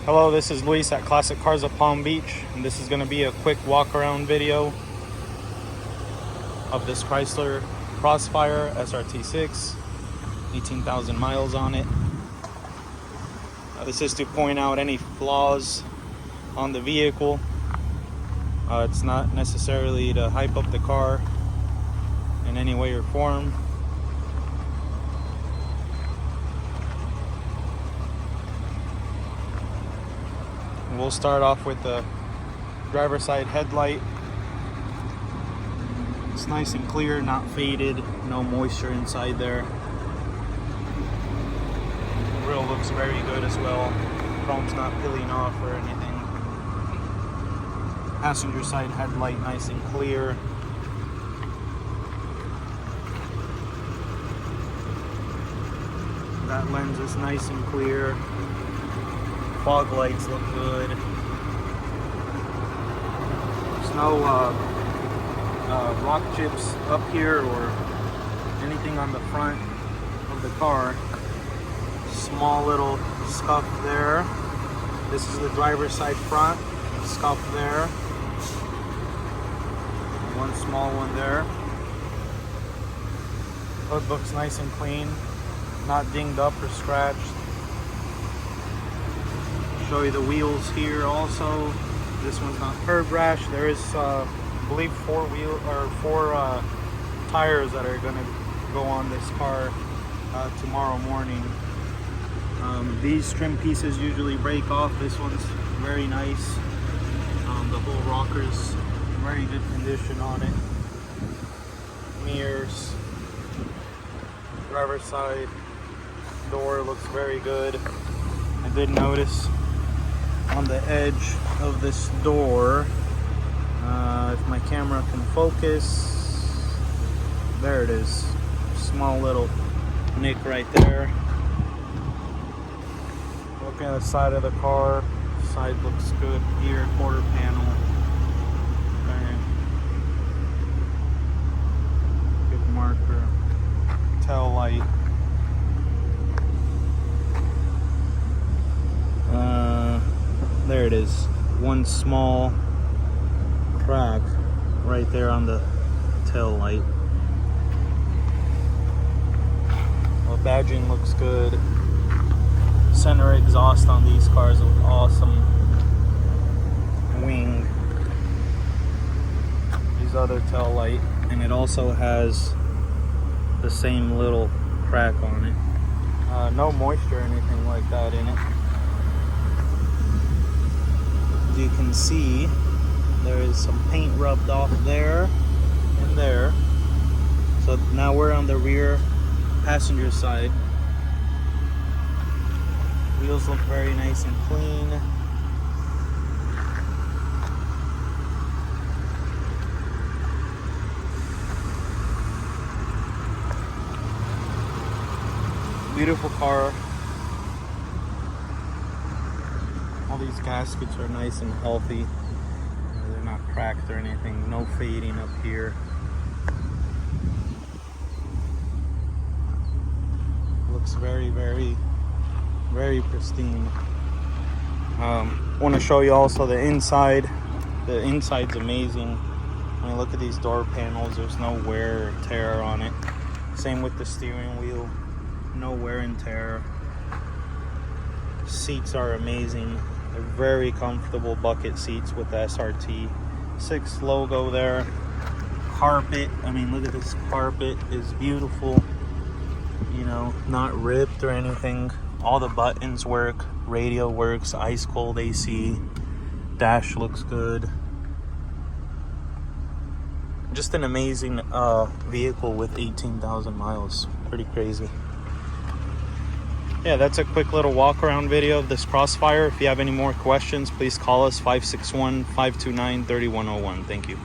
Hello, this is Luis at Classic Cars of Palm Beach, and this is going to be a quick walk around video of this Chrysler Crossfire SRT-6, 18,000 miles on it. This is to point out any flaws on the vehicle. It's not necessarily to hype up the car in any way or form. We'll start off with the driver's side headlight. It's nice and clear, not faded, no moisture inside there. The grill looks very good as well. Chrome's not peeling off or anything. Passenger side headlight, nice and clear. That lens is nice and clear. Fog lights look good. There's no rock chips up here or anything on the front of the car. Small little scuff there. This is the driver's side front. Scuff there. One small one there. Hood looks nice and clean. Not dinged up or scratched. Show you the wheels here also. This one's not curb rash. There is I believe four tires that are going to go on this car tomorrow morning. These trim pieces usually break off. This one's very nice. The whole rocker's very good condition on it. Mirrors, driver's side door looks very good. I did notice on the edge of this door, if my camera can focus, there it is, small little nick right there. Looking at the side of the car, side looks good here, quarter panel. Okay. Good marker, tail light. There it is, one small crack right there on the tail light. Well, badging looks good. Center exhaust on these cars look awesome. Wing. These other tail light, and it also has the same little crack on it. No moisture or anything like that in it. As you can see, there is some paint rubbed off there and there. So now we're on the rear passenger side. Wheels look very nice and clean. Beautiful car. All these gaskets are nice and healthy. They're not cracked or anything. No fading up here. Looks very, very, very pristine. Want to show you also the inside. The inside's amazing. I mean, look at these door panels. There's no wear or tear on it. Same with the steering wheel. No wear and tear. Seats are amazing. They're very comfortable bucket seats with the SRT-6 logo there. Carpet, I mean, look at this carpet, is beautiful. You know, not ripped or anything. All the buttons work. Radio works. Ice cold AC. Dash looks good. Just an amazing vehicle with 18,000 miles. Pretty crazy. Yeah, that's a quick little walk around video of this Crossfire. If you have any more questions, please call us 561-529-3101. Thank you.